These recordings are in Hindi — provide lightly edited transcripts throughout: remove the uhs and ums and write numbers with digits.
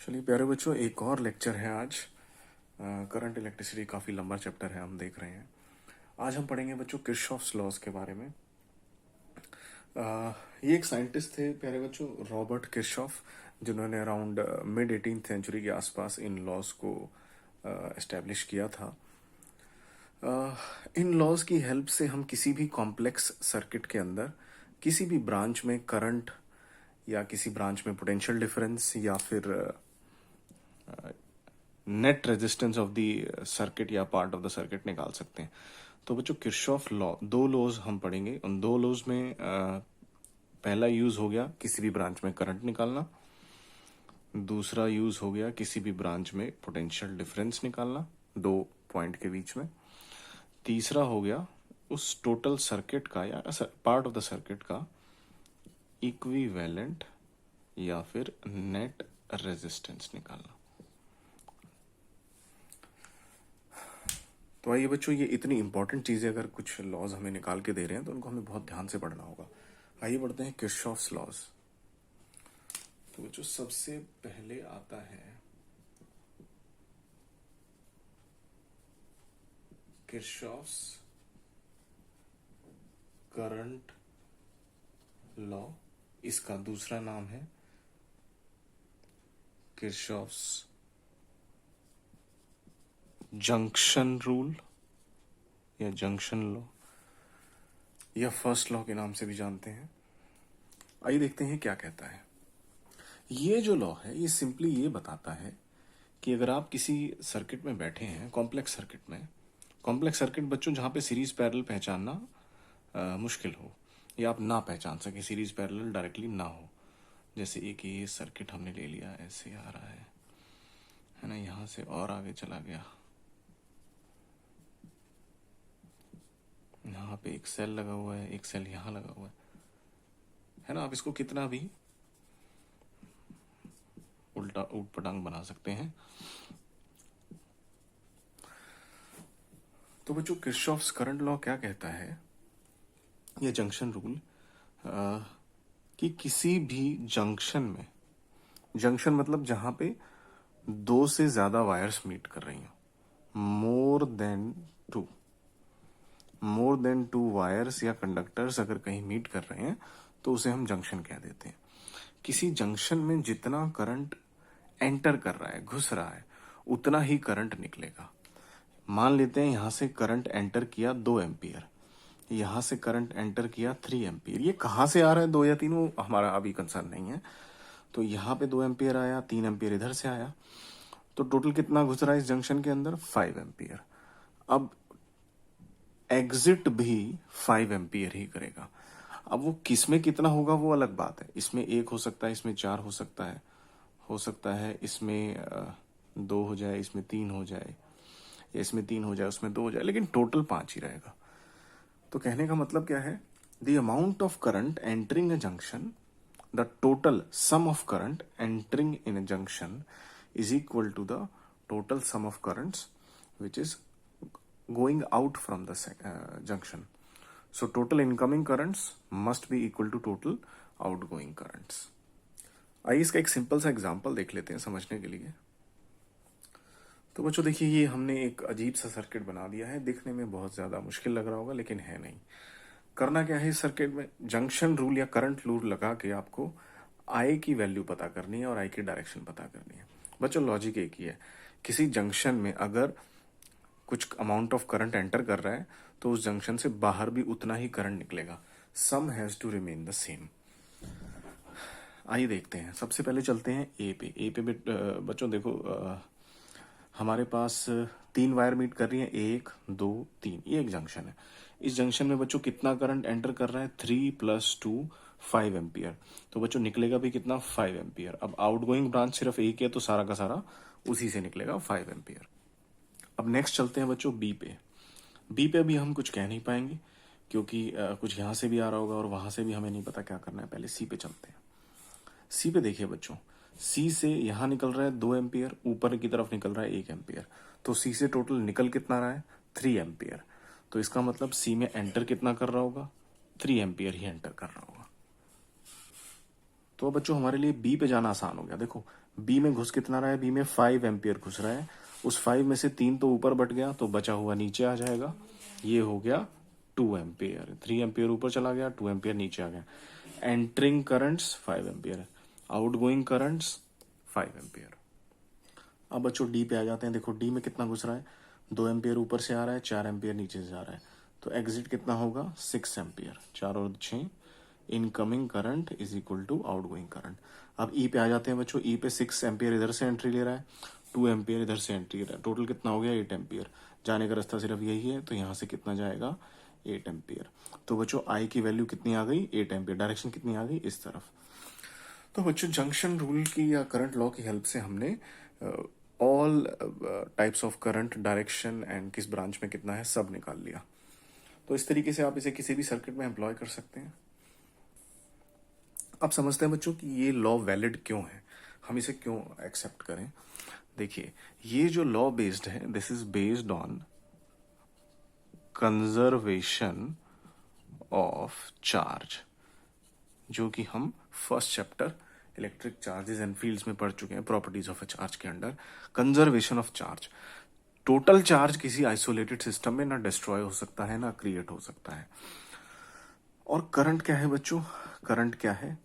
चलिए प्यारे बच्चों, एक और लेक्चर है आज। करंट इलेक्ट्रिसिटी काफ़ी लंबा चैप्टर है, हम देख रहे हैं। आज हम पढ़ेंगे बच्चों किरचॉफ्स लॉज के बारे में। ये एक साइंटिस्ट थे प्यारे बच्चों, रॉबर्ट किरचॉफ, जिन्होंने अराउंड मिड 18th सेंचुरी के आसपास इन लॉज को एस्टेब्लिश किया था। इन लॉज की हेल्प से हम किसी भी कॉम्प्लेक्स सर्किट के अंदर किसी भी ब्रांच में करंट या किसी ब्रांच में पोटेंशियल डिफरेंस या फिर net resistance of the circuit या पार्ट ऑफ द सर्किट निकाल सकते हैं। तो बच्चों किरचॉफ लॉ, दो लॉज हम पढ़ेंगे। उन दो लॉज में पहला यूज हो गया किसी भी ब्रांच में करंट निकालना, दूसरा यूज हो गया किसी भी ब्रांच में पोटेंशियल डिफरेंस निकालना दो पॉइंट के बीच में, तीसरा हो गया उस टोटल सर्किट का या पार्ट ऑफ द सर्किट का इक्विवेलेंट या फिर नेट रेजिस्टेंस निकालना। तो आइए बच्चों, ये इतनी इंपॉर्टेंट चीजें अगर कुछ लॉज हमें निकाल के दे रहे हैं तो उनको हमें बहुत ध्यान से पढ़ना होगा। आइए बढ़ते हैं किरचॉफ्स लॉज। तो बच्चों सबसे पहले आता है किरचॉफ्स करंट लॉ। इसका दूसरा नाम है किरचॉफ्स जंक्शन रूल या जंक्शन लॉ या फर्स्ट लॉ के नाम से भी जानते हैं। आइए देखते हैं क्या कहता है। ये जो लॉ है ये सिंपली ये बताता है कि अगर आप किसी सर्किट में बैठे हैं, कॉम्प्लेक्स सर्किट में, कॉम्प्लेक्स सर्किट बच्चों जहां पे सीरीज पैरेलल पहचानना मुश्किल हो या आप ना पहचान सके, सीरीज पैरेलल डायरेक्टली ना हो। जैसे एक ये सर्किट हमने ले लिया, ऐसे आ रहा है ना, यहां से और आगे चला गया, यहाँ पे एक सेल लगा हुआ है, एक सेल यहां लगा हुआ है ना। आप इसको कितना भी उल्टा ऊट पटांग बना सकते हैं। तो बच्चों किरचॉफ्स करंट लॉ क्या कहता है, ये जंक्शन रूल, कि किसी भी जंक्शन में, जंक्शन मतलब जहां पे दो से ज्यादा वायर्स मीट कर रही हैं, मोर देन टू वायर्स या कंडक्टर्स अगर कहीं मीट कर रहे हैं तो उसे हम जंक्शन कह देते हैं। किसी जंक्शन में जितना करंट एंटर कर रहा है, घुस रहा है, उतना ही करंट निकलेगा। मान लेते हैं यहां से करंट एंटर किया 2 एम्पियर, यहां से करंट एंटर किया 3 एम्पियर। ये कहां से आ रहा है 2 या 3 वो हमारा अभी कंसर्न नहीं है। तो यहां पे 2 एम्पियर आया, 3 एम्पियर इधर से आया, तो टोटल कितना घुस रहा है इस जंक्शन के अंदर, 5 एम्पियर। अब एग्जिट भी 5 एम्पियर ही करेगा। अब वो किस में कितना होगा वो अलग बात है, इसमें 1 हो सकता है, इसमें 4 हो सकता है, इसमें 2 हो जाए, इसमें 3 हो जाए, या इसमें 3 हो जाए, उसमें 2 हो जाए, लेकिन टोटल 5 ही रहेगा। तो कहने का मतलब क्या है, the amount of current entering a junction, the total sum of current entering in a junction is equal to the total sum of currents which is going out from the junction. So total incoming currents must be equal to total outgoing currents. आइए इसका एक सिंपल सा एग्जांपल देख लेते हैं समझने के लिए। तो बच्चों देखिए, ये हमने एक अजीब सा सर्किट बना दिया है, दिखने में बहुत ज्यादा मुश्किल लग रहा होगा लेकिन है नहीं। करना क्या है इस सर्किट में, जंक्शन रूल या करंट रूल लगा के आपको आई की वैल्यू पता करनी है और आई की डायरेक्शन पता करनी है। बच्चों लॉजिक एक ही है, किसी जंक्शन में अगर कुछ अमाउंट ऑफ करंट एंटर कर रहा है तो उस जंक्शन से बाहर भी उतना ही करंट निकलेगा। Sum has to remain the same. आइए देखते हैं, सबसे पहले चलते हैं ए पे बच्चों देखो, हमारे पास 3 वायर मीट कर रही है, 1 2 3, ये एक जंक्शन है। इस जंक्शन में बच्चों कितना करंट एंटर कर रहा है, 3 + 2 5 एम्पियर। तो बच्चों निकलेगा भी कितना, 5 एम्पियर। अब आउटगोइंग ब्रांच सिर्फ एक है तो सारा का सारा उसी से निकलेगा, 5 एम्पियर। अब नेक्स्ट चलते हैं बच्चों बी पे भी हम कुछ कह नहीं पाएंगे क्योंकि कुछ यहां से भी आ रहा होगा और वहां से भी हमें नहीं पता क्या करना है। पहले सी पे चलते हैं। सी पे देखिए बच्चों, सी से यहां निकल रहा है 2 एम्पियर, ऊपर की तरफ निकल रहा है 1 एम्पियर, तो सी से टोटल निकल कितना रहा है, 3 एम्पियर। तो इसका मतलब सी में एंटर कितना कर रहा होगा, 3 एम्पियर ही एंटर कर रहा होगा। तो बच्चों हमारे लिए बी पे जाना आसान हो गया। देखो बी में घुस कितना रहा है, बी में 5 एम्पियर घुस रहा है, उस 5 में से 3 तो ऊपर बट गया, तो बचा हुआ नीचे आ जाएगा, ये हो गया 2 एम्पियर। 3 एम्पियर ऊपर चला गया, 2 एम्पियर नीचे आ गया। Entering currents 5 ampere, out going currents 5 ampere. अब बच्चों डी पे आ जाते हैं। देखो डी में कितना घुस रहा है, 2 एम्पियर ऊपर से आ रहा है, 4 एम्पियर नीचे से आ रहा है, तो एग्जिट कितना होगा 6 एम्पियर, 4 और 6, incoming current is equal to outgoing current. अब ई पे आ जाते हैं बच्चों। ई पे 6 एम्पियर इधर से एंट्री ले रहा है, 2 एम्पियर इधर से एंट्री ले रहा है, टोटल कितना हो गया 8 एम्पियर। जाने का रास्ता सिर्फ यही है, तो यहाँ से कितना जाएगा 8 एम्पियर। तो बच्चों आई की वैल्यू कितनी आ गई 8 एम्पियर, डायरेक्शन कितनी आ गई इस तरफ। तो बच्चों जंक्शन रूल की या करंट लॉ की हेल्प से हमने all types of current, direction and किस ब्रांच में कितना है सब निकाल लिया। तो इस तरीके से आप इसे किसी भी सर्किट में एम्प्लॉय कर सकते हैं। आप समझते हैं बच्चों कि ये लॉ वैलिड क्यों है, हम इसे क्यों एक्सेप्ट करें। देखिए ये जो लॉ बेस्ड है, this is based on conservation of charge, जो कि हम first chapter electric charges and fields में पढ़ चुके हैं, प्रॉपर्टीज ऑफ अ चार्ज के under. Conservation of charge, total charge किसी आइसोलेटेड सिस्टम में ना डिस्ट्रॉय हो सकता है ना क्रिएट हो सकता है। और करंट क्या है बच्चों, करंट क्या है,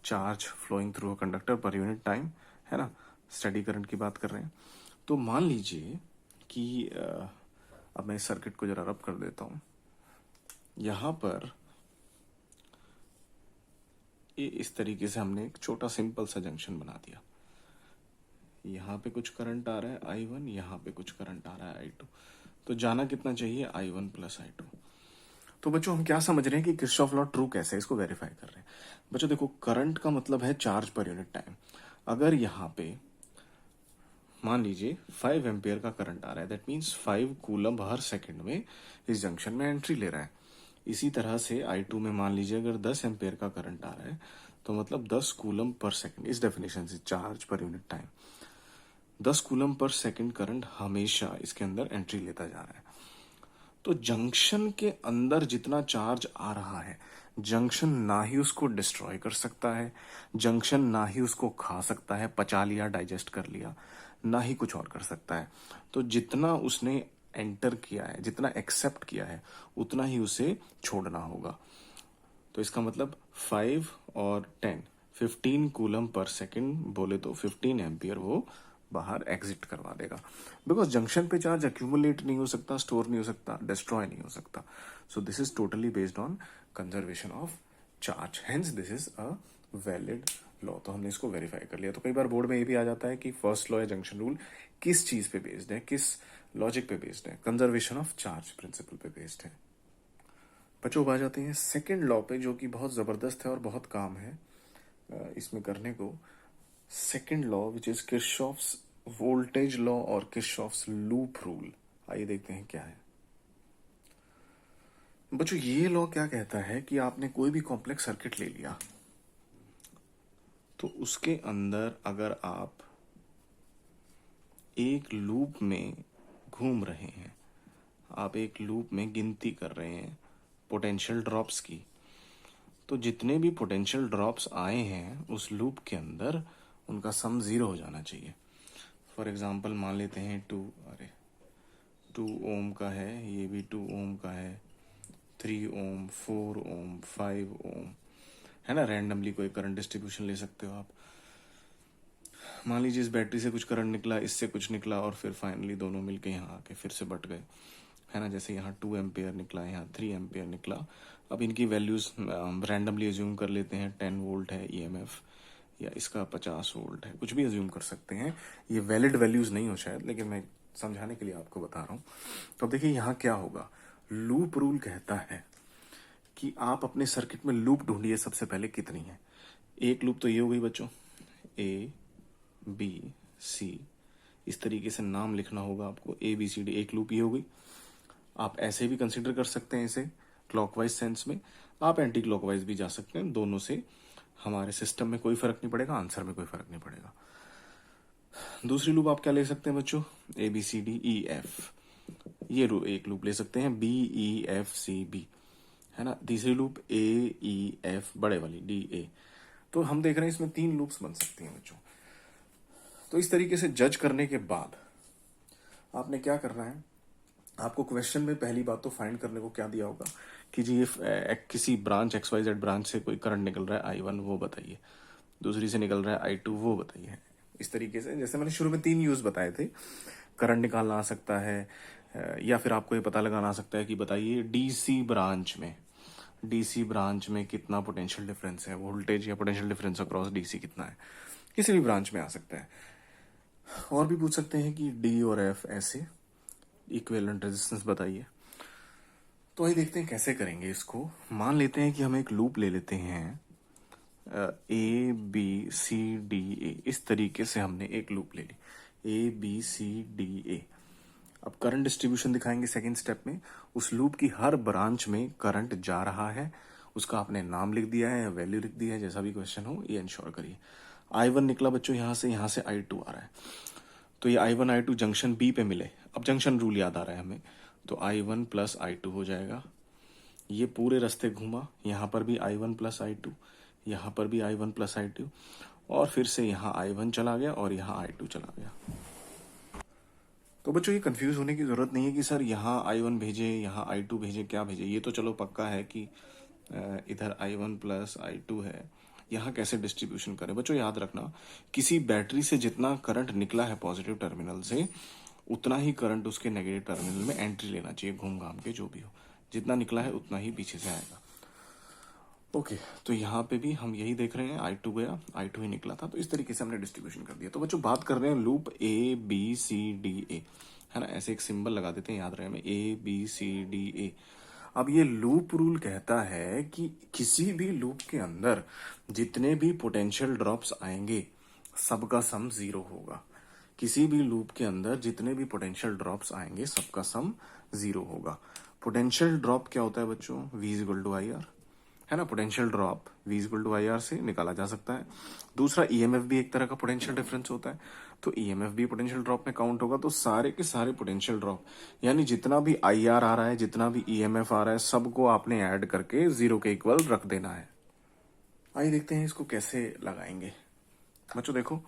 charge flowing through a conductor per unit time, है ना, स्टेडी करंट की बात कर रहे हैं। तो मान लीजिए कि अब मैं इस सर्किट को जरा रब कर देता हूं। यहां पर ये इस तरीके से हमने एक छोटा सिंपल सा जंक्शन बना दिया। यहाँ पे कुछ करंट आ रहा है I1, यहाँ पे कुछ करंट आ रहा है I2, तो जाना कितना चाहिए I1 प्लस I2। तो बच्चों हम क्या समझ रहे हैं कि किरचॉफ लॉ ट्रू कैसे है, इसको वेरीफाई कर रहे हैं। बच्चों देखो करंट का मतलब है चार्ज पर यूनिट टाइम। अगर यहाँ पे मान लीजिए 5 एम्पियर का करंट आ रहा है, that means 5 coulomb her second में इस जंक्शन में एंट्री ले रहा है। इसी तरह से I2 में मान लीजिए अगर 10 एम्पियर का करंट आ रहा है, तो मतलब 10 कूलम पर सेकंड, इस डेफिनेशन से चार्ज पर unit time 10 coulomb per second current हमेशा इसके अंदर एंट्री लेता जा रहा है। तो जंक्शन के अंदर जितना चार्ज आ रहा है, जंक्शन ना ही उसको डिस्ट्रॉय कर सकता है, जंक्शन ना ही उसको खा सकता है, पचा लिया डाइजेस्ट कर लिया, ना ही कुछ और कर सकता है। तो जितना उसने एंटर किया है, जितना एक्सेप्ट किया है, उतना ही उसे छोड़ना होगा। तो इसका मतलब 5 और 10, 15 कूलम पर सेकंड बोले तो 15 एम्पियर वो बाहर एग्जिट करवा देगा। बिकॉज जंक्शन पे चार्ज अक्यूमुलेट नहीं हो सकता, स्टोर नहीं हो सकता, डिस्ट्रॉय नहीं हो सकता। So this is totally based on conservation of charge, hence this is a valid law. तो हमने इसको वेरीफाई कर लिया। तो कई बार बोर्ड में ये भी आ जाता है कि फर्स्ट लॉ या जंक्शन रूल किस चीज पे बेस्ड है, किस लॉजिक पे बेस्ड है, कंजर्वेशन ऑफ चार्ज प्रिंसिपल पे बेस्ड है। बच्चों आ जाते हैं सेकेंड लॉ पे, जो कि बहुत जबरदस्त है और बहुत काम है इसमें करने को। Second law which is Kirchhoff's voltage law और किरचॉफ्स लूप रूल। आइए देखते हैं क्या है। बच्चों ये लॉ क्या कहता है कि आपने कोई भी कॉम्प्लेक्स सर्किट ले लिया, तो उसके अंदर अगर आप एक लूप में घूम रहे हैं, आप एक लूप में गिनती कर रहे हैं पोटेंशियल ड्रॉप्स की, तो जितने भी पोटेंशियल ड्रॉप्स आए हैं उस लूप के अंदर उनका सम 0 हो जाना चाहिए। फॉर एग्जांपल मान लेते हैं 2 ओम का है, ये भी 2 ओम का है, 3 ओम, 4 ओम, 5 ओम, है ना। रैंडमली कोई करंट डिस्ट्रीब्यूशन ले सकते हो आप। मान लीजिए इस बैटरी से कुछ करंट निकला, इससे कुछ निकला, और फिर फाइनली दोनों मिलके यहाँ आके फिर से बट गए, है ना। जैसे यहाँ 2 एम्पियर निकला, यहाँ 3 एम्पियर निकला। अब इनकी वैल्यूज रैंडमली अज्यूम कर लेते हैं। 10 वोल्ट है ईएमएफ, या इसका 50 वोल्ट है, कुछ भी अज्यूम कर सकते हैं। ये वैलिड वैल्यूज नहीं हो शायद, लेकिन मैं समझाने के लिए आपको बता रहा हूँ। तो अब देखिए यहाँ क्या होगा। लूप रूल कहता है कि आप अपने सर्किट में लूप ढूंढिए सबसे पहले कितनी है। एक लूप तो ये हो गई बच्चों, ए बी सी, इस तरीके से नाम लिखना होगा आपको, ए बी सी डी, एक लूप ये हो गई। आप ऐसे भी कंसिडर कर सकते हैं इसे क्लॉकवाइज सेंस में, आप एंटी क्लॉकवाइज भी जा सकते हैं। दोनों से हमारे सिस्टम में कोई फर्क नहीं पड़ेगा, आंसर में कोई फर्क नहीं पड़ेगा। दूसरी लूप आप क्या ले सकते हैं बच्चों, A B C D E F, ये एक लूप ले सकते हैं, B E F C B, है ना। तीसरी लूप ए ई एफ बड़े वाली डी ए, तो हम देख रहे हैं इसमें 3 लूप्स बन सकती हैं बच्चों। तो इस तरीके से जज करने के बाद आपने क्या करना है, आपको क्वेश्चन में पहली बात तो फाइंड करने को क्या दिया होगा कि जी ये किसी ब्रांच XYZ ब्रांच से कोई करंट निकल रहा है I1 वो बताइए, दूसरी से निकल रहा है I2 वो बताइए। इस तरीके से जैसे मैंने शुरू में 3 यूज बताए थे, करंट निकालना आ सकता है, या फिर आपको ये पता लगाना आ सकता है कि बताइए डीसी ब्रांच में कितना पोटेंशियल डिफरेंस है, वोल्टेज या पोटेंशियल डिफरेंस अक्रॉस डीसी कितना है, किसी भी ब्रांच में आ सकता है। और भी पूछ सकते हैं कि डी और एफ ऐसे इक्विवेलेंट रेजिस्टेंस बताइए। तो आइए देखते हैं कैसे करेंगे इसको। मान लेते हैं कि हम एक लूप ले लेते हैं ABCDA, इस तरीके से हमने एक लूप ले ली ABCDA। अब करंट डिस्ट्रीब्यूशन दिखाएंगे सेकंड स्टेप में। उस लूप की हर ब्रांच में करंट जा रहा है, उसका आपने नाम लिख दिया है या वैल्यू लिख दिया है, जैसा भी क्वेश्चन हो ये इंश्योर करिए। I1 निकला बच्चों यहाँ से I2 आ रहा है, तो ये I1 I2 जंक्शन B पे मिले। अब जंक्शन रूल याद आ रहा है हमें, तो I1 प्लस I2 हो जाएगा। ये पूरे रास्ते घूमा, यहाँ पर भी I1 प्लस I2, यहाँ पर भी I1 प्लस I2, और फिर से यहाँ I1 चला गया और यहाँ I2 चला गया। तो बच्चों ये कंफ्यूज होने की जरूरत नहीं है कि सर यहाँ I1 भेजे, यहाँ I2 भेजे, क्या भेजे। ये तो चलो पक्का है कि इधर I1 प्लस I2 है, यहाँ कैसे डिस्ट्रीब्यूशन करें। बच्चों याद रखना, किसी बैटरी से जितना करंट निकला है पॉजिटिव टर्मिनल से, उतना ही करंट उसके नेगेटिव टर्मिनल में एंट्री लेना चाहिए, घूम घाम के जो भी हो। जितना निकला है उतना ही पीछे से आएगा। ओके, तो यहाँ पे भी हम यही देख रहे हैं, I2 गया, I2 ही निकला था, तो इस तरीके से हमने डिस्ट्रीब्यूशन कर दिया। तो बच्चों बात कर रहे हैं लूप ABCDA, है ना, ऐसे एक सिंबल लगा देते हैं, याद रहे हमें ABCDA। अब ये लूप रूल कहता है कि किसी भी लूप के अंदर जितने भी पोटेंशियल ड्रॉप्स आएंगे सबका सम 0 होगा। किसी भी लूप के अंदर जितने भी पोटेंशियल ड्रॉप्स आएंगे सबका सम 0 होगा। पोटेंशियल ड्रॉप क्या होता है बच्चों? V=IR, है ना। पोटेंशियल ड्रॉप V=IR से निकाला जा सकता है। दूसरा EMF भी एक तरह का पोटेंशियल डिफरेंस होता है, तो EMF भी पोटेंशियल ड्रॉप में काउंट होगा। तो सारे के सारे पोटेंशियल ड्रॉप, यानी जितना भी IR आ रहा है, जितना भी EMF आ रहा है, सबको आपने ऐड करके 0 के इक्वल रख देना है। आइए देखते हैं इसको कैसे लगाएंगे। बच्चों देखो,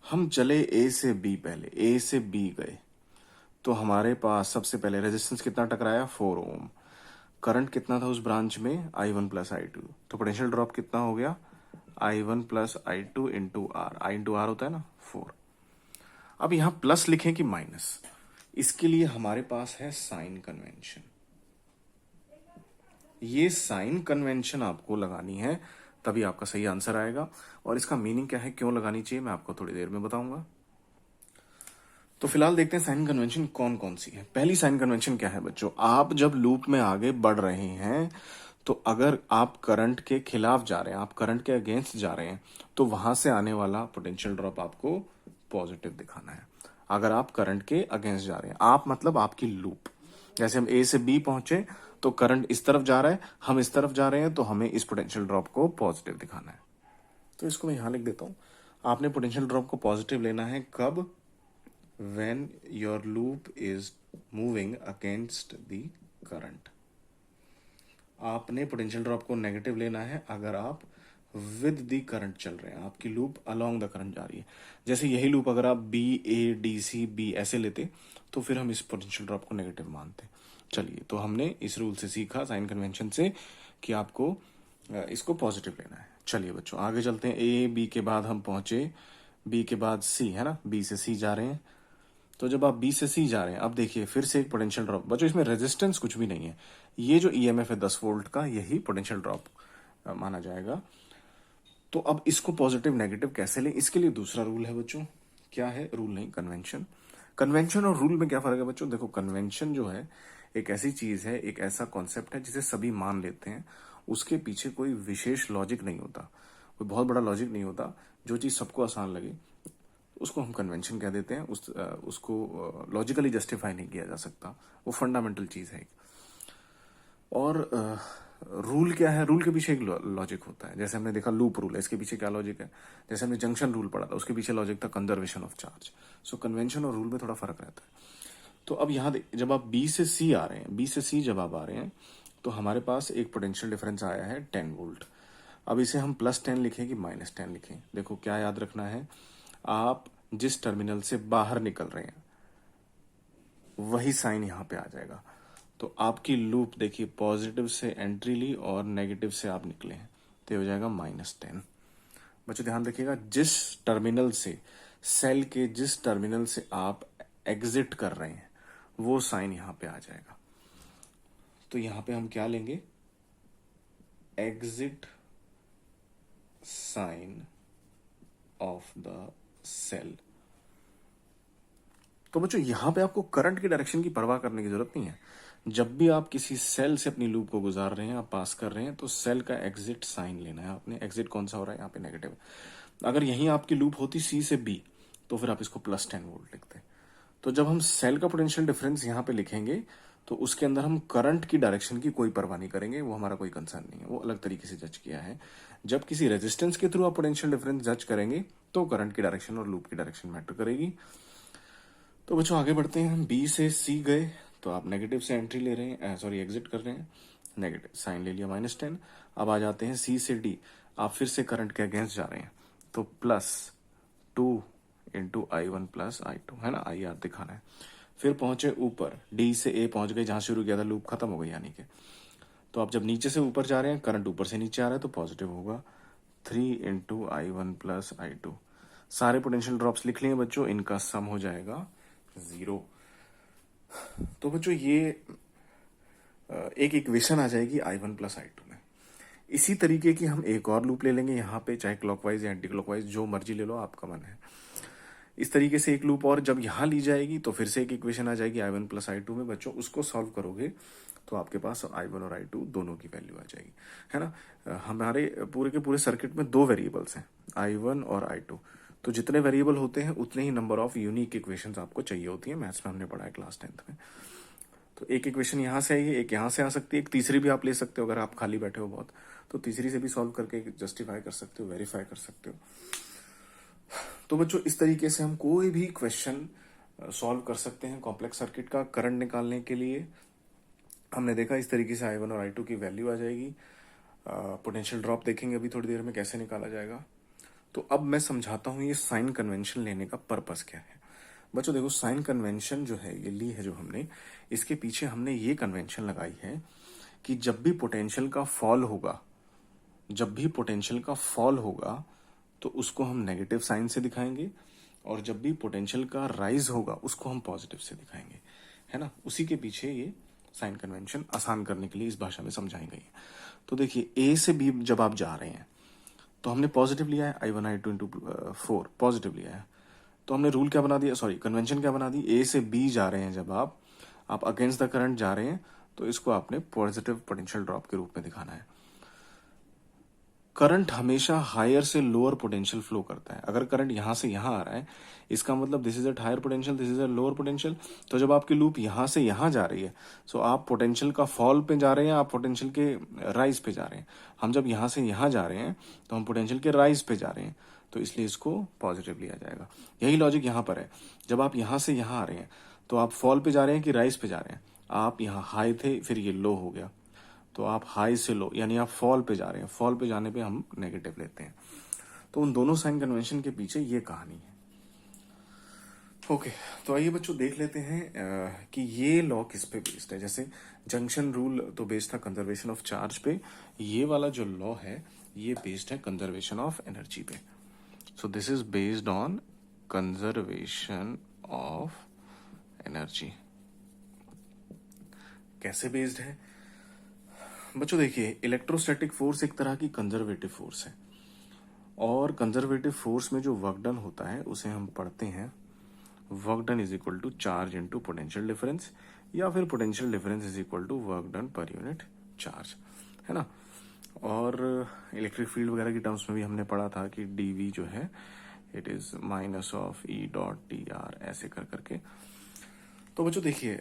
हम चले A से B, पहले A से B गए तो हमारे पास सबसे पहले रेजिस्टेंस कितना टकराया? 4 ओम। करंट कितना था उस ब्रांच में? I1 plus I2। तो पोटेंशियल ड्रॉप कितना हो गया? I1 plus I2 into R. I into R होता है ना 4। अब यहां प्लस लिखें कि माइनस, इसके लिए हमारे पास है साइन कन्वेंशन। ये साइन कन्वेंशन आपको लगानी है, तभी आपका सही आंसर आएगा। और इसका मीनिंग क्या है, क्यों लगानी चाहिए, मैं आपको थोड़ी देर में बताऊंगा। तो फिलहाल देखते हैं साइन कन्वेंशन कौन कौन सी है। पहली साइन कन्वेंशन क्या है बच्चों? आप जब लूप में आगे बढ़ रहे हैं तो अगर आप करंट के खिलाफ जा रहे हैं, आप करंट के अगेंस्ट जा रहे हैं, तो वहां से आने वाला पोटेंशियल ड्रॉप आपको पॉजिटिव दिखाना है। अगर आप करंट के अगेंस्ट जा रहे हैं, आप मतलब आपकी लूप, जैसे हम A से B पहुंचे तो करंट इस तरफ जा रहा है, हम इस तरफ जा रहे हैं, तो हमें इस पोटेंशियल ड्रॉप को पॉजिटिव दिखाना है। तो इसको मैं यहां लिख देता हूं। आपने पोटेंशियल ड्रॉप को पॉजिटिव लेना है कब? when your loop is moving against the current। आपने पोटेंशियल ड्रॉप को नेगेटिव लेना है अगर आप विद द करंट चल रहे हैं, आपकी लूप अलोंग द करंट जा रही है। जैसे यही लूप अगर आप BADCB ऐसे लेते तो फिर हम इस पोटेंशियल ड्रॉप को नेगेटिव मानते। चलिए, तो हमने इस रूल से सीखा, साइन कन्वेंशन से, कि आपको इसको पॉजिटिव लेना है। चलिए बच्चों आगे चलते हैं। A B के बाद हम पहुंचे B के बाद C, है ना, B से C जा रहे हैं। तो जब आप B से C जा रहे हैं, अब देखिए फिर से एक पोटेंशियल ड्रॉप। बच्चों इसमें रेजिस्टेंस कुछ भी नहीं है, ये जो EMF है 10 वोल्ट का, यही पोटेंशियल ड्रॉप माना जाएगा। तो अब इसको पॉजिटिव नेगेटिव कैसे लें, इसके लिए दूसरा रूल है बच्चों। क्या है? रूल नहीं, कन्वेंशन। कन्वेंशन और रूल में क्या फर्क है बच्चों? देखो, कन्वेंशन जो है एक ऐसी चीज है, एक ऐसा कॉन्सेप्ट है जिसे सभी मान लेते हैं। उसके पीछे कोई विशेष लॉजिक नहीं होता, कोई बहुत बड़ा लॉजिक नहीं होता। जो चीज सबको आसान लगे उसको हम कन्वेंशन कह देते हैं। उसको लॉजिकली जस्टिफाई नहीं किया जा सकता, वो फंडामेंटल चीज है। और रूल क्या है? रूल के पीछे एक लॉजिक होता है। जैसे हमने देखा लूप रूल है, इसके पीछे क्या लॉजिक है? जैसे हमने जंक्शन रूल पढ़ा था, उसके पीछे लॉजिक था conservation of charge. So convention और रूल में थोड़ा फर्क रहता है। तो अब यहाँ जब आप B से C आ रहे हैं, B से C जब आप आ रहे हैं, तो हमारे पास एक पोटेंशियल डिफरेंस आया है 10 वोल्ट। अब इसे हम +10 लिखें कि -10 लिखें? देखो क्या याद रखना है, आप जिस टर्मिनल से बाहर निकल रहे हैं वही साइन यहां पे आ जाएगा। तो आपकी लूप देखिए, पॉजिटिव से एंट्री ली और नेगेटिव से आप निकले हैं, तो ये हो जाएगा -10। बच्चों ध्यान रखिएगा, जिस टर्मिनल से, सेल के जिस टर्मिनल से आप एग्जिट कर रहे हैं वो साइन यहां पे आ जाएगा। तो यहां पे हम क्या लेंगे, exit sign of the cell. तो बच्चों यहां पे आपको करंट की डायरेक्शन की परवाह करने की जरूरत नहीं है। जब भी आप किसी सेल से अपनी लूप को गुजार रहे हैं, आप पास कर रहे हैं, तो सेल का एग्जिट साइन लेना है आपने। एग्जिट कौन सा हो रहा है यहाँ पे, नेगेटिव। अगर यहीं आपकी लूप होती सी से बी, तो फिर आप इसको +10 वोल्ट लिखते। तो जब हम सेल का पोटेंशियल डिफरेंस यहाँ पे लिखेंगे तो उसके अंदर हम करंट की डायरेक्शन की कोई परवाह नहीं करेंगे, वो हमारा कोई कंसर्न नहीं है, वो अलग तरीके से जज किया है। जब किसी रेजिस्टेंस के थ्रू आप पोटेंशियल डिफरेंस जज करेंगे तो करंट की डायरेक्शन और लूप की डायरेक्शन मैटर करेगी। तो बच्चों आगे बढ़ते हैं, हम बी से सी गए तो आप नेगेटिव से एंट्री ले रहे हैं, सॉरी एग्जिट कर रहे हैं, नेगेटिव साइन ले लिया -10। अब आ जाते हैं सी से डी, आप फिर से करंट के अगेंस्ट जा रहे हैं, तो +2 इंटू I1 + I2, है ना, आई आर दिखाना है। फिर पहुंचे ऊपर, डी से ए पहुंच गए, जहां शुरू किया था लूप खत्म हो गई यानी कि। तो आप जब नीचे से ऊपर जा रहे हैं, करंट ऊपर से नीचे आ रहा है तो पॉजिटिव होगा, 3 इंटू I1 + I2। सारे पोटेंशियल ड्रॉप्स लिख लिए बच्चों, इनका सम हो जाएगा 0। तो बच्चों ये एक इक्वेशन आ जाएगी I1 + I2 में। इसी तरीके की हम एक और लूप ले लेंगे यहाँ पे, चाहे क्लॉकवाइज या एंटी क्लॉकवाइज, जो मर्जी ले लो, आपका मन है। इस तरीके से एक लूप और जब यहाँ ली जाएगी तो फिर से एक इक्वेशन आ जाएगी I1 + I2 में। बच्चों उसको सॉल्व करोगे तो आपके पास I1 और I2 दोनों की वैल्यू आ जाएगी, है ना। हमारे पूरे के पूरे सर्किट में 2 वेरिएबल्स हैं, I1 और I2। तो जितने वेरिएबल होते हैं उतने ही नंबर ऑफ यूनिक इक्वेशंस आपको चाहिए होती है। मैथ्स में हमने पढ़ा है क्लास 10th में। तो एक इक्वेशन यहाँ से आई है, एक यहाँ से आ सकती है, एक तीसरी भी आप ले सकते हो अगर आप खाली बैठे हो बहुत, तो तीसरी से भी सॉल्व करके जस्टिफाई कर सकते हो, वेरीफाई कर सकते हो। तो बच्चों इस तरीके से हम कोई भी क्वेश्चन सॉल्व कर सकते हैं कॉम्प्लेक्स सर्किट का करंट निकालने के लिए। हमने देखा इस तरीके से I1 और I2 की वैल्यू आ जाएगी। पोटेंशियल ड्रॉप देखेंगे अभी थोड़ी देर में कैसे निकाला जाएगा। तो अब मैं समझाता हूं ये साइन कन्वेंशन लेने का पर्पस क्या है। बच्चों देखो, साइन कन्वेंशन जो है ये ली है जो हमने, इसके पीछे हमने ये कन्वेंशन लगाई है कि जब भी पोटेंशियल का फॉल होगा, जब भी पोटेंशियल का फॉल होगा तो उसको हम नेगेटिव साइन से दिखाएंगे, और जब भी पोटेंशियल का राइज होगा उसको हम पॉजिटिव से दिखाएंगे, है ना। उसी के पीछे ये साइन कन्वेंशन आसान करने के लिए इस भाषा में समझाई गई है। तो देखिए, ए से बी जब आप जा रहे हैं तो हमने पॉजिटिव लिया है, I1 I2 इंटू 4 पॉजिटिव लिया है। तो हमने रूल क्या बना दिया, सॉरी कन्वेंशन क्या बना दी, ए से बी जा रहे हैं जब आप अगेंस्ट द करंट जा रहे हैं तो इसको आपने पॉजिटिव पोटेंशियल ड्रॉप के रूप में दिखाना है। करंट हमेशा हायर से लोअर पोटेंशियल फ्लो करता है। अगर करंट यहां से यहां आ रहा है, इसका मतलब this is at higher potential, this is at lower potential. तो जब आपकी लूप यहां से यहां जा रही है, सो आप पोटेंशियल का फॉल पे जा रहे हैं, आप पोटेंशियल के राइज पे जा रहे हैं। हम जब यहां से यहां जा रहे हैं तो हम पोटेंशियल के राइज पे जा रहे हैं, तो इसलिए इसको पॉजिटिव लिया जाएगा। यही लॉजिक यहां पर है। जब आप यहां से यहां आ रहे हैं तो आप फॉल पे जा रहे हैं कि राइज पे जा रहे हैं। आप यहाँ हाई थे, फिर ये लो हो गया, तो आप हाई से लो यानी आप फॉल पे जा रहे हैं। फॉल पे जाने पे हम नेगेटिव लेते हैं। तो उन दोनों साइन कन्वेंशन के पीछे ये कहानी है। ओके, तो आइए बच्चों देख लेते हैं कि ये लॉ किस पे बेस्ड है। जैसे जंक्शन रूल तो बेस्ड था कंजर्वेशन ऑफ चार्ज पे, ये वाला जो लॉ है ये बेस्ड है कंजर्वेशन ऑफ एनर्जी पे। So this is based on conservation of energy. कैसे बेस्ड है बच्चों, देखिए इलेक्ट्रोस्टैटिक फोर्स एक तरह की कंजर्वेटिव फोर्स है, और कंजर्वेटिव फोर्स में जो वर्क डन होता है उसे हम पढ़ते हैं work done is equal to charge into potential difference, या फिर potential difference is equal to work done per unit charge, है ना। और इलेक्ट्रिक फील्ड वगैरह की टर्म्स में भी हमने पढ़ा था कि डीवी जो है इट इज -E.dr ऐसे कर करके। तो बच्चों देखिए,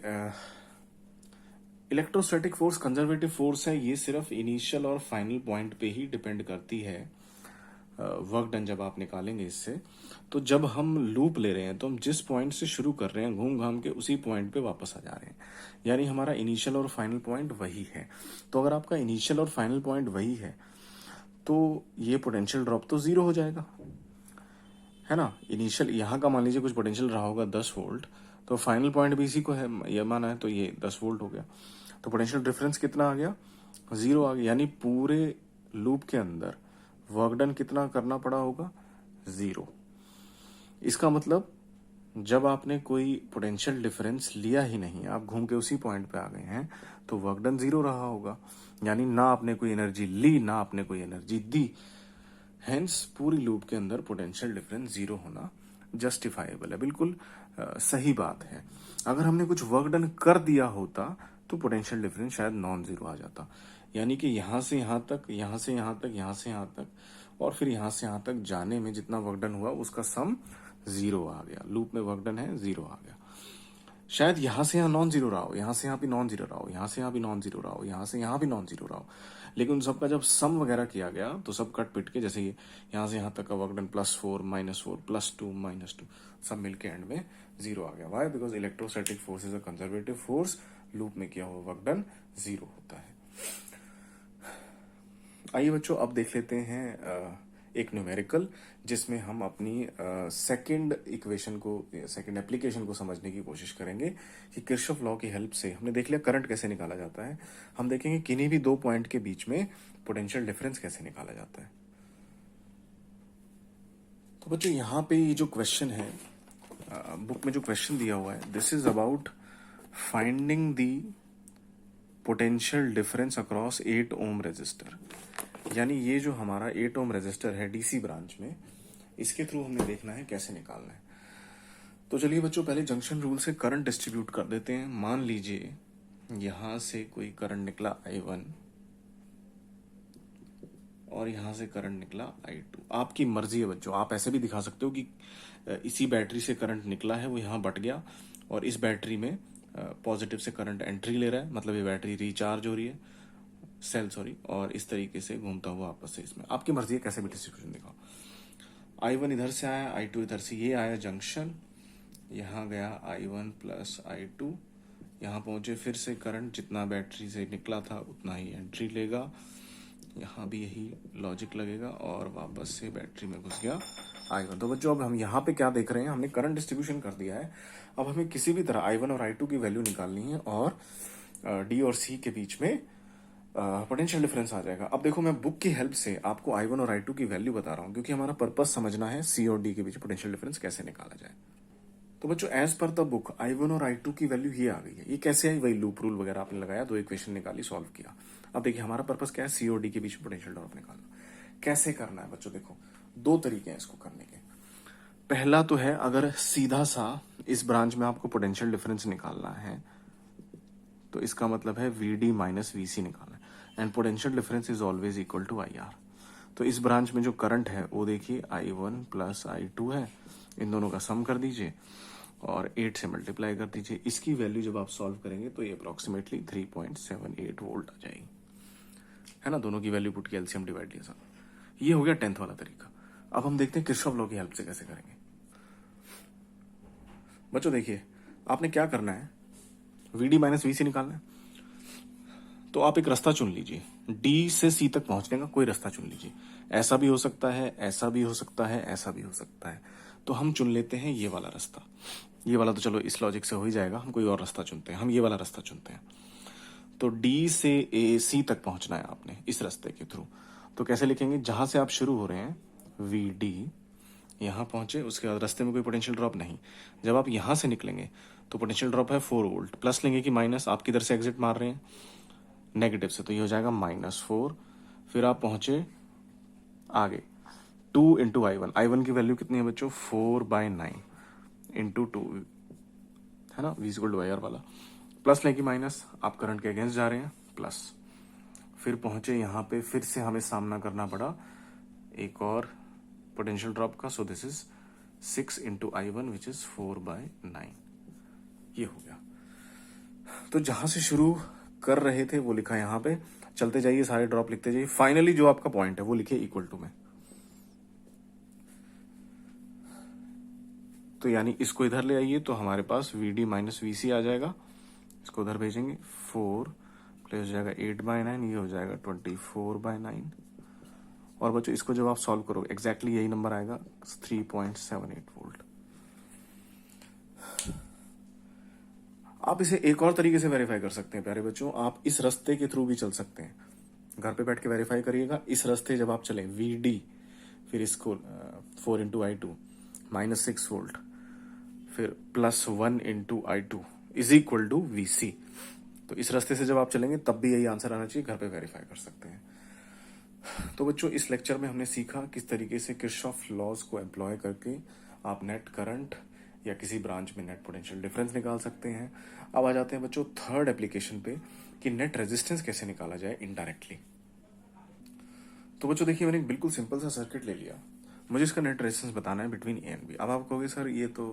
इलेक्ट्रोस्टैटिक फोर्स कंजर्वेटिव फोर्स है, ये सिर्फ इनिशियल और फाइनल पॉइंट पे ही डिपेंड करती है। वर्क डन जब आप निकालेंगे इससे, तो जब हम लूप ले रहे हैं तो हम जिस पॉइंट से शुरू कर रहे हैं घूम घाम के उसी पॉइंट पे वापस आ जा रहे हैं, यानी हमारा इनिशियल और फाइनल पॉइंट वही है। तो अगर आपका इनिशियल और फाइनल पॉइंट वही है तो ये पोटेंशियल ड्रॉप तो जीरो हो जाएगा, है ना। इनिशियल यहाँ का मान लीजिए कुछ पोटेंशियल रहा होगा 10 वोल्ट, तो फाइनल पॉइंट भी इसी को है, ये माना है, तो ये 10 वोल्ट हो गया। तो पोटेंशियल डिफरेंस कितना आ गया, जीरो आ गया, यानी पूरे लूप के अंदर वर्क डन कितना करना पड़ा होगा, जीरो। इसका मतलब जब आपने कोई पोटेंशियल डिफरेंस लिया ही नहीं, आप घूम के उसी पॉइंट पे आ गए हैं, तो वर्क डन जीरो रहा होगा, यानी ना आपने कोई एनर्जी ली ना आपने कोई एनर्जी दी। हेंस पूरी लूप के अंदर पोटेंशियल डिफरेंस जीरो होना जस्टिफाइबल है, बिल्कुल सही बात है। अगर हमने कुछ वर्क डन कर दिया होता तो पोटेंशियल डिफरेंस शायद नॉन जीरो आ जाता, यानी कि यहां से यहां तक, यहां से यहां तक, यहां से यहां तक और फिर यहां से यहां तक जाने में जितना वर्क डन हुआ उसका सम जीरो आ गया। लूप में वर्क डन है, जीरो आ गया। शायद यहां से यहां नॉन जीरो रहा हो, यहां से यहां भी नॉन जीरो रहा हो, यहां से यहां भी नॉन जीरो रहा हो, यहां से यहां भी नॉन जीरो रहा हो, लेकिन उन सबका जब सम वगैरह किया गया तो सब कट पिट के, जैसे ये यहां से यहां तक का वर्क डन +4 -4 +2 -2 सब मिलके एंड में जीरो आ गया। Why? Because electrostatic force is a conservative force, loop में किया हुआ वर्क डन जीरो होता है। आइए बच्चों अब देख लेते हैं एक न्यूमेरिकल जिसमें हम अपनी सेकंड इक्वेशन को, सेकंड एप्लीकेशन को समझने की कोशिश करेंगे कि किरचॉफ लॉ की हेल्प से हमने देख लिया करंट कैसे निकाला जाता है, हम देखेंगे किन्हीं भी दो पॉइंट के बीच में पोटेंशियल डिफरेंस कैसे निकाला जाता है। तो बच्चों यहाँ पे ये जो क्वेश्चन है, बुक में जो क्वेश्चन दिया हुआ है, this is about finding the potential difference across 8 ohm resistor, यानी ये जो हमारा 8 ओम रेजिस्टर है डीसी ब्रांच में, इसके थ्रू हमने देखना है कैसे निकालना है। तो चलिए बच्चों पहले जंक्शन रूल से करंट डिस्ट्रीब्यूट कर देते हैं। मान लीजिए यहां से कोई करंट निकला I1 और यहां से करंट निकला I2। आपकी मर्जी है बच्चों, आप ऐसे भी दिखा सकते हो कि इसी बैटरी से करंट निकला है वो यहां बट गया और इस बैटरी में पॉजिटिव से करंट एंट्री ले रहा है, मतलब ये बैटरी रिचार्ज हो रही है, सेल सॉरी, और इस तरीके से घूमता हुआ आपस से इसमें। आपकी मर्जी है कैसे भी डिस्ट्रीब्यूशन दिखाओ। I1 इधर से आया, I2 इधर से, ये आया जंक्शन, यहाँ गया I1 + I2, यहाँ पहुंचे, फिर से करंट जितना बैटरी से निकला था उतना ही एंट्री लेगा, यहाँ भी यही लॉजिक लगेगा और वापस से बैटरी में घुस गया I1। तो बच्चों अब हम यहाँ पे क्या देख रहे हैं, हमने करंट डिस्ट्रीब्यूशन कर दिया है। अब हमें किसी भी तरह I1 और I2 की वैल्यू निकालनी है और D और C के बीच में पोटेंशियल डिफरेंस आ जाएगा। अब देखो मैं बुक की हेल्प से आपको I1 और I2 की वैल्यू बता रहा हूँ क्योंकि हमारा पर्पस समझना है C और D के बीच पोटेंशियल डिफरेंस कैसे निकाला जाए। तो बच्चों as per the book I1 और I2 की वैल्यू ये आ गई है। ये कैसे आई, वही लूप रूल वगैरह आपने लगाया, दो इक्वेशन निकाली, सॉल्व किया। अब देखिए हमारा पर्पस क्या है, C और D के बीच पोटेंशियल ड्रॉप निकालना। कैसे करना है बच्चों, देखो दो तरीके हैं इसको करने के। पहला तो है अगर सीधा सा इस ब्रांच में आपको पोटेंशियल डिफरेंस निकालना है तो इसका मतलब है VD - VC निकालना है, and potential difference is always equal to IR। तो इस ब्रांच में जो करंट है वो देखिए I1 + I2 है, इन दोनों का सम कर दीजिए और 8 से मल्टीप्लाई कर दीजिए। इसकी वैल्यू जब आप सॉल्व करेंगे तो ये अप्रोक्सीमेटली 3.78 वोल्ट आ जाएगी, है ना। दोनों की वैल्यू पुट के एलसीएम डिवाइड लिया सब। ये हो गया 10th वाला तरीका। अब हम देखते हैं किरचॉफ लॉ की हेल्प से कैसे करेंगे। बच्चों देखिए आपने क्या करना है, VD - VC निकालना है। तो आप एक रास्ता चुन लीजिए, D से C तक पहुंचने का कोई रास्ता चुन लीजिए। ऐसा भी हो सकता है, ऐसा भी हो सकता है, ऐसा भी हो सकता है। तो हम चुन लेते हैं ये वाला रास्ता। ये वाला तो चलो इस लॉजिक से हो ही जाएगा, हम कोई और रास्ता चुनते हैं। हम ये वाला रास्ता चुनते हैं। तो D से C तक पहुंचना है आपने इस रास्ते के थ्रू। तो कैसे लिखेंगे, जहां से आप शुरू हो रहे हैं VD, यहां पहुंचे, उसके बाद रास्ते में कोई पोटेंशियल ड्रॉप नहीं। जब आप यहां से निकलेंगे तो पोटेंशियल ड्रॉप है 4 वोल्ट, प्लस लेंगे कि माइनस, आप किधर से एग्जिट मार रहे हैं, नेगेटिव से, तो ये हो जाएगा -4। फिर आप पहुंचे आगे 2 × I1 की वैल्यू कितनी है बच्चों, 4/9 × 2, है ना, V = IR वाला। प्लस लें कि माइनस, आप करंट के अगेंस्ट जा रहे हैं, प्लस। फिर पहुंचे यहाँ पे, फिर से हमें सामना करना पड़ा एक और पोटेंशियल ड्रॉप का। So this is 6 × I1 which is 4/9। ये हो गया। तो जहां से शुरू कर रहे थे वो लिखा यहाँ पे, चलते जाइए सारे ड्रॉप लिखते जाइए, फाइनली जो आपका पॉइंट है वो लिखे इक्वल टू में। तो यानी इसको इधर ले आइए तो हमारे पास VD माइनस VC आ जाएगा, इसको उधर भेजेंगे 4 प्लस हो जाएगा 8/9, ये हो जाएगा 24/9। और बच्चों इसको जब आप सॉल्व करोगे एग्जैक्टली यही नंबर आएगा 3.78 वोल्ट। आप इसे एक और तरीके से वेरीफाई कर सकते हैं प्यारे बच्चों, आप इस रास्ते के थ्रू भी चल सकते हैं। घर पे बैठ के वेरीफाई करिएगा। इस रास्ते जब आप चले VD, फिर इसको 4 × I2 -6 वोल्ट, फिर +1 × I2 is equal to VC। तो इस रास्ते से जब आप चलेंगे तब भी यही आंसर आना चाहिए, घर पे वेरीफाई कर सकते हैं। तो बच्चों इस लेक्चर में हमने सीखा किस तरीके से किरचॉफ लॉज को एम्प्लॉय करके आप नेट करंट या किसी ब्रांच में नेट पोटेंशियल डिफरेंस निकाल सकते हैं। अब आ जाते हैं बच्चों थर्ड एप्लीकेशन पे कि नेट रेजिस्टेंस कैसे निकाला जाए इनडायरेक्टली। तो बच्चों देखिए मैंने एक बिल्कुल सिंपल सा सर्किट ले लिया, मुझे इसका नेट रेजिस्टेंस बताना है बिटवीन ए एंड बी। अब आप कहोगे सर ये तो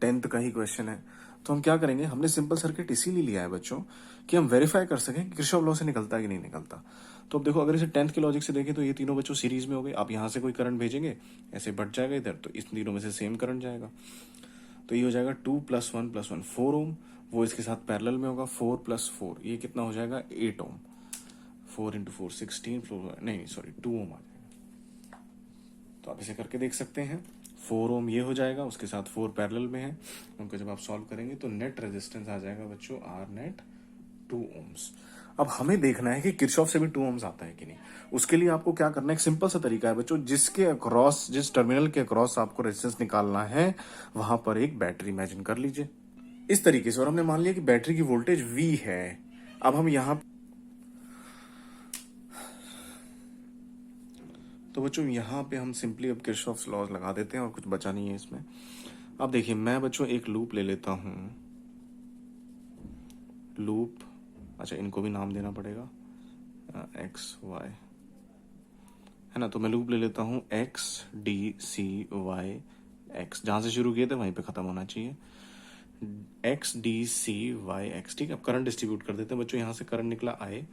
10th का ही क्वेश्चन है, तो हम क्या करेंगे, हमने सिंपल सर्किट इसीलिए लिया है बच्चों कि हम वेरीफाई कर सकें कि किरचॉफ लॉ से निकलता है कि नहीं निकलता। तो अब देखो अगर इसे 10th के लॉजिक से देखें तो ये तीनों बच्चों सीरीज में हो गए। आप यहाँ से कोई करंट भेजेंगे ऐसे बढ़ जाएगा इधर, तो इस तीनों में से सेम करंट जाएगा। तो ये हो जाएगा 2 + 1 + 1 4 ओम, वो इसके साथ पैरेलल में होगा 4 + 4, ये कितना हो जाएगा 8 ओम। 4 × 4 16, नहीं सॉरी 2 ओम आ जाएगा। तो आप इसे करके देख सकते हैं। 4 ओम ये हो जाएगा, उसके साथ 4 पैरेलल में है, उनको जब आप सॉल्व करेंगे तो नेट रेजिस्टेंस आ जाएगा बच्चों आर नेट 2 ओम्स। अब हमें देखना है कि किरचॉफ से भी 2 ओम्स आता है कि नहीं। उसके लिए आपको क्या करना है, एक सिंपल सा तरीका है बच्चों, जिसके अक्रॉस, जिस टर्मिनल के अक्रॉस आपको रेजिस्टेंस निकालना है वहां पर एक बैटरी इमेजिन कर लीजिए इस तरीके से। और हमने मान लिया कि बैटरी की वोल्टेज V है। अब हम यहां, तो बच्चों यहाँ पे हम सिंपली अब किरचॉफ्स लॉज लगा देते हैं और कुछ बचा नहीं है इसमें। अब देखिए मैं बच्चों एक लूप ले लेता हूँ, लूप, अच्छा इनको भी नाम देना पड़ेगा XY, है ना। तो मैं लूप ले लेता हूँ XDCY X, जहां से शुरू किए थे वहीं पे खत्म होना चाहिए, XDCY X, ठीक है। अब करंट डिस्ट्रीब्यूट कर देते हैं बच्चों। यहाँ से करंट निकला I,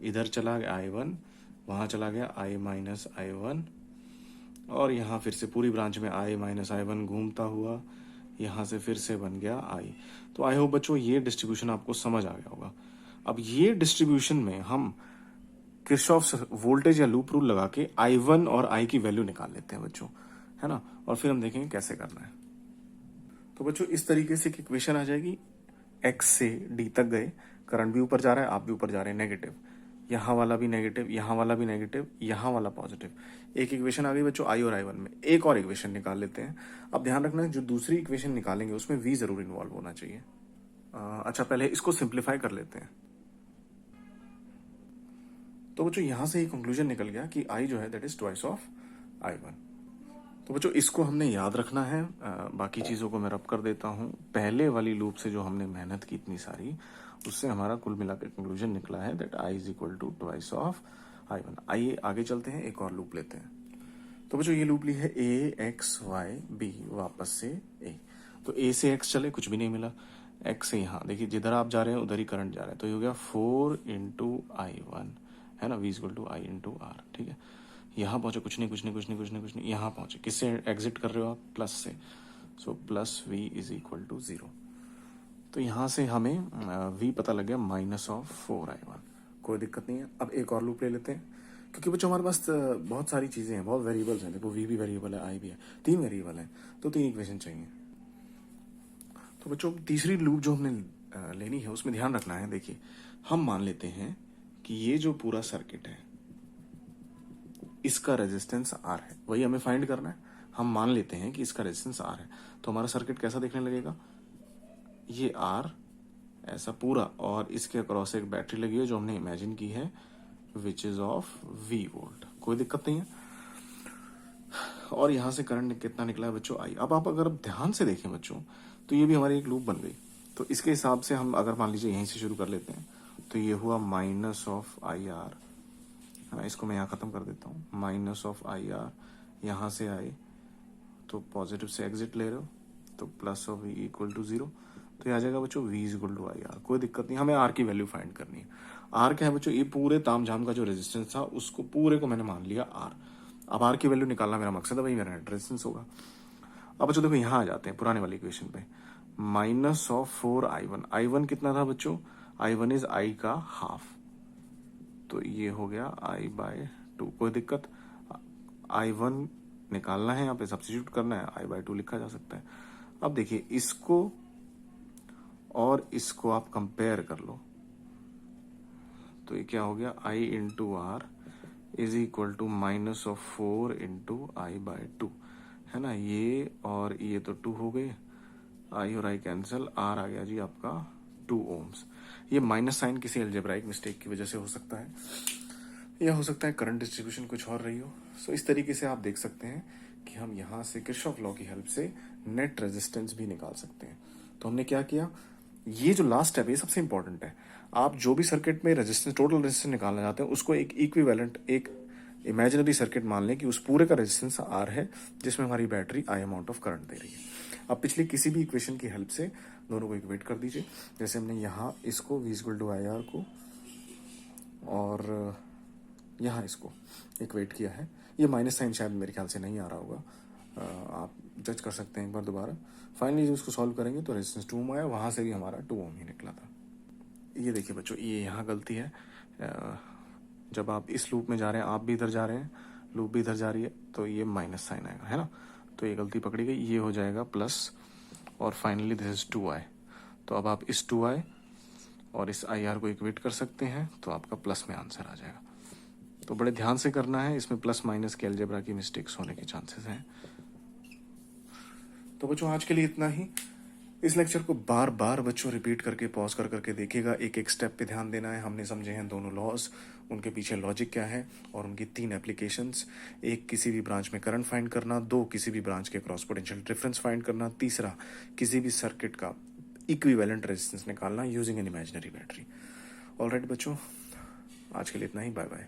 इधर चला गया I1, वहां चला गया I - I1, और यहाँ फिर से पूरी ब्रांच में I - I1 घूमता हुआ यहाँ से फिर से बन गया I। तो आई होप बच्चों ये डिस्ट्रीब्यूशन आपको समझ आ गया होगा। अब ये डिस्ट्रीब्यूशन में हम किरचॉफ वोल्टेज या लूप रूल लगा के I1 और I की वैल्यू निकाल लेते हैं बच्चों, है ना। और फिर हम देखेंगे कैसे करना है। तो बच्चों इस तरीके से एक इक्वेशन आ जाएगी, X से D तक गए, करंट भी ऊपर जा रहा है, आप भी ऊपर जा रहे हैं, नेगेटिव, यहाँ वाला भी नेगेटिव, यहाँ वाला भी नेगेटिव, यहाँ वाला पॉजिटिव। एक इक्वेशन आ गई बच्चों I और I1 में। एक और इक्वेशन निकाल लेते हैं। अब ध्यान रखना है जो दूसरी इक्वेशन निकालेंगे उसमें V जरूर इन्वॉल्व होना चाहिए। अच्छा पहले इसको सिंप्लीफाई कर लेते हैं। तो बच्चों यहां से ही कंक्लूजन निकल गया कि I जो है that is twice of I1। तो बच्चों इसको हमने याद रखना है। बाकी चीज़ों को मैं रब कर देता हूँ। पहले वाली लूप से जो हमने मेहनत की इतनी सारी, उससे हमारा कुल मिलाकर कंक्लूजन निकला है that I is equal to twice of I1। आइए आगे चलते हैं, एक और लूप लेते हैं। तो बच्चों ये लूप ली है AXYB, वापस से A। तो A से X चले, कुछ भी नहीं मिला। X से यहाँ देखिए जिधर आप जा रहे हैं उधर ही करंट जा रहा है, तो ये हो गया 4 × I1, है ना, V equal to I × R, ठीक है। यहाँ पहुंचे, कुछ नहीं कुछ नहीं कुछ नहीं कुछ नहीं कुछ नहीं, यहाँ पहुंचे, किससे एग्जिट कर रहे हो आप, प्लस से, so plus V is equal to 0। तो यहाँ से हमें V पता लग गया -4I1, कोई दिक्कत नहीं है। अब एक और लूप ले लेते हैं, क्योंकि बच्चों हमारे पास बहुत सारी चीज़ें हैं, बहुत वेरिएबल्स हैं। देखो V भी वेरिएबल है, I भी है, 3 वेरिएबल हैं, तो 3 इक्वेशन चाहिए। तो बच्चों तीसरी लूप जो हमने लेनी है उसमें ध्यान रखना है। देखिए हम मान लेते हैं कि ये जो पूरा सर्किट है इसका रेजिस्टेंस R है, वही हमें फाइंड करना है। हम मान लेते हैं कि इसका रेजिस्टेंस R है, तो हमारा सर्किट कैसा दिखने लगेगा, ये R ऐसा पूरा, और इसके अक्रॉस एक बैटरी लगी है जो हमने इमेजिन की है, which is of V volt, कोई दिक्कत नहीं है। और यहां से करंट कितना निकला है बच्चों I। अब आप अगर ध्यान से देखें बच्चों तो ये भी हमारी एक लूप बन गई। तो इसके हिसाब से हम अगर मान लीजिए यहीं से शुरू कर लेते हैं, तो ये हुआ -IR, हाँ इसको मैं यहाँ खत्म कर देता हूँ, -IR, यहाँ से आए तो पॉजिटिव से एग्जिट ले रहे हो, तो plus of V equal to 0। तो ये आ जाएगा बच्चों V इक्वल टू IR, कोई दिक्कत नहीं, हमें R की वैल्यू फाइंड करनी है। R क्या है बच्चों, ये पूरे तामझाम का जो रेजिस्टेंस था उसको पूरे को मैंने मान लिया R। अब R की वैल्यू निकालना मेरा मकसद है, भाई मेरा नेट रेजिस्टेंस होगा। अब बच्चों देखो यहाँ आ जाते हैं पुराने वाली इक्वेशन पे, -4i1, i1 कितना था बच्चों, i1 इज i का हाफ, तो ये हो गया i/2। कोई दिक्कत, i1 निकालना है यहाँ पे, सब्स्टिट्यूट करना है, i/2 लिखा जा सकता है। अब देखिए इसको और इसको आप कंपेयर कर लो, तो ये क्या हो गया, i into R is equal to -4 into i/2, है ना। ये और ये तो 2 हो गए, i और i कैंसिल, r आ गया जी आपका 2 ohms। ये माइनस साइन किसी अलजेब्राइक मिस्टेक की वजह से हो सकता है, या हो सकता है करंट डिस्ट्रीब्यूशन कुछ और रही हो। सो इस तरीके से आप देख सकते हैं कि हम यहाँ से किरचॉफ लॉ की हेल्प से नेट रेजिस्टेंस भी निकाल सकते हैं। तो हमने क्या किया, ये जो लास्ट स्टेप है ये सबसे इंपॉर्टेंट है। आप जो भी सर्किट में रेजिस्टेंस, टोटल रेजिस्टेंस निकालना चाहते हैं, उसको एक इक्विवेलेंट, एक इमेजिनरी सर्किट मान लें कि उस पूरे का रेजिस्टेंस आर है, जिसमें हमारी battery I amount of current दे रही है। अब पिछली किसी भी इक्वेशन की हेल्प से दोनों को इक्वेट कर दीजिए। जैसे हमने यहाँ इसको v equal to I R को और यहाँ इसको इक्वेट किया है। ये माइनस साइन शायद मेरे ख्याल से नहीं आ रहा होगा, आप जज कर सकते हैं एक बार दोबारा। फाइनली जब इसको सॉल्व करेंगे तो रेजिस्टेंस 2 ओम आया, वहाँ से भी हमारा 2 ओम ही निकला था। ये देखिए बच्चों, ये यहाँ गलती है, जब आप इस लूप में जा रहे हैं, आप भी इधर जा रहे हैं, लूप भी इधर जा रही है, तो ये माइनस साइन आएगा, है ना। तो ये गलती पकड़ी गई, ये हो जाएगा प्लस, और फाइनली दिस इज 2i। तो अब आप इस 2i और इस आई आर को इक्वेट कर सकते हैं, तो आपका प्लस में आंसर आ जाएगा। तो बड़े ध्यान से करना है, इसमें प्लस माइनस के अलजेब्रा की मिस्टेक्स होने के चांसेस हैं। तो बच्चों आज के लिए इतना ही। इस लेक्चर को बार बार बच्चों रिपीट करके पॉज कर करके देखिएगा, एक एक स्टेप पे ध्यान देना है। हमने समझे हैं दोनों लॉज, उनके पीछे लॉजिक क्या है और उनकी 3 एप्लीकेशंस। एक, किसी भी ब्रांच में करंट फाइंड करना। 2, किसी भी ब्रांच के क्रॉस पोटेंशियल डिफरेंस फाइंड करना। तीसरा, किसी भी सर्किट का इक्विवेलेंट रेजिस्टेंस निकालना using an imaginary battery. Alright बच्चों, आज के लिए इतना ही। Bye bye.